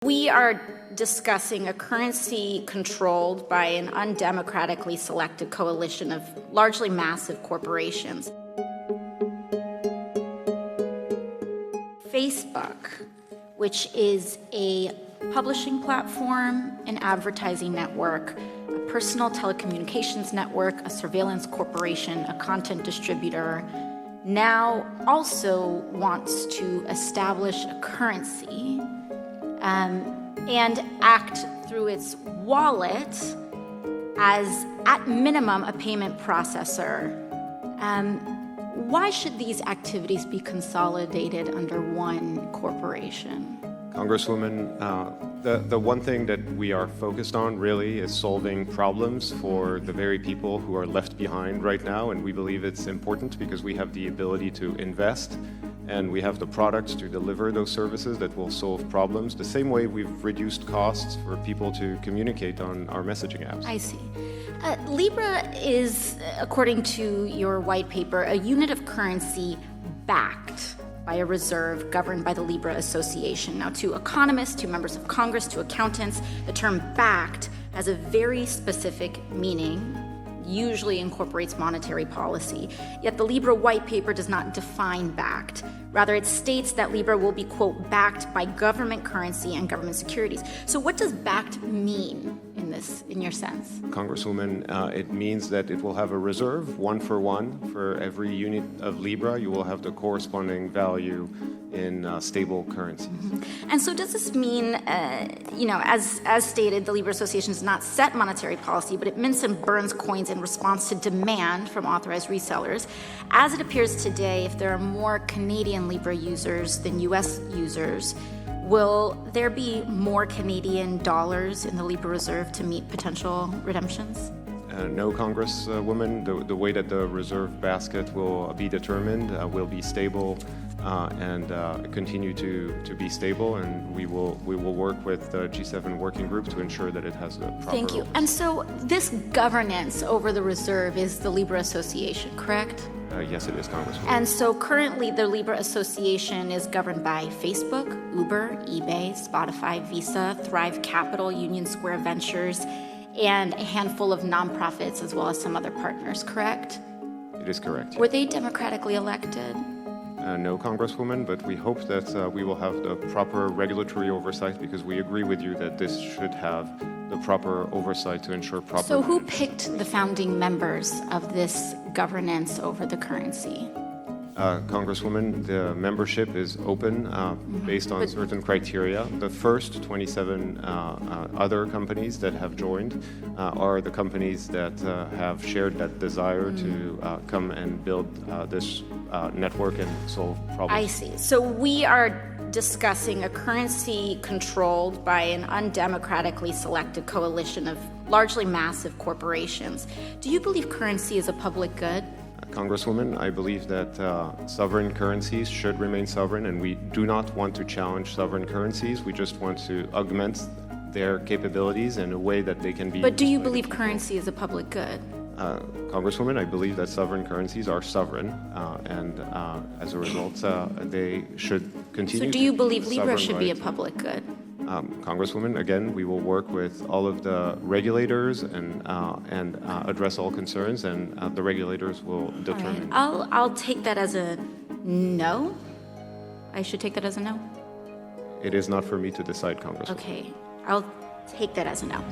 We are discussing a currency controlled by an undemocratically selected coalition of largely massive corporations. Facebook, which is a publishing platform, an advertising network, a personal telecommunications network, a surveillance corporation, a content distributor, now also wants to establish a currency and act through its wallet as, at minimum, a payment processor. Why should these activities be consolidated under one corporation? Congresswoman, the one thing that we are focused on really is solving problems for the very people who are left behind right now, and we believe it's important because we have the ability to invest and we have the products to deliver those services that will solve problems, the same way we've reduced costs for people to communicate on our messaging apps. I see. Libra is, according to your white paper, a unit of currency backed by a reserve governed by the Libra Association. Now, to economists, to members of Congress, to accountants, the term backed has a very specific meaning, usually incorporates monetary policy. Yet the Libra white paper does not define backed. Rather, it states that Libra will be, quote, backed by government currency and government securities. So what does backed mean in your sense? Congresswoman, it means that it will have a reserve, one for every unit of Libra. You will have the corresponding value in stable currencies. Mm-hmm. And so does this mean, as stated, the Libra Association does not set monetary policy, but it mints and burns coins in response to demand from authorized resellers. As it appears today, if there are more Canadian Libra users than U.S. users, will there be more Canadian dollars in the Libra Reserve to meet potential redemptions? No, Congresswoman. The way that the reserve basket will be determined will be stable and continue to be stable, and we will work with the G7 working group to ensure that it has the proper. Thank you. And so this governance over the reserve is the Libra Association, correct? Yes, it is, Congresswoman. And so currently the Libra Association is governed by Facebook, Uber, eBay, Spotify, Visa, Thrive Capital, Union Square Ventures, and a handful of nonprofits as well as some other partners, correct? It is correct. Were they democratically elected? No, Congresswoman, but we hope that we will have the proper regulatory oversight because we agree with you that this should have the proper oversight to ensure proper. So who picked the founding members of this governance over the currency? Congresswoman, the membership is open based on certain criteria. The first 27 other companies that have joined are the companies that have shared that desire to come and build this network and solve problems. I see. So we are discussing a currency controlled by an undemocratically selected coalition of largely massive corporations. Do you believe currency is a public good? Congresswoman, I believe that sovereign currencies should remain sovereign, and we do not want to challenge sovereign currencies. We just want to augment their capabilities in a way that they can be. But do you believe currency is a public good? Congresswoman, I believe that sovereign currencies are sovereign, and as a result, they should continue. So do you believe Libra should be a public good? Congresswoman, again, we will work with all of the regulators and address all concerns, and the regulators will determine. All right. I'll take that as a no. I should take that as a no? It is not for me to decide, Congresswoman. Okay. I'll take that as a no.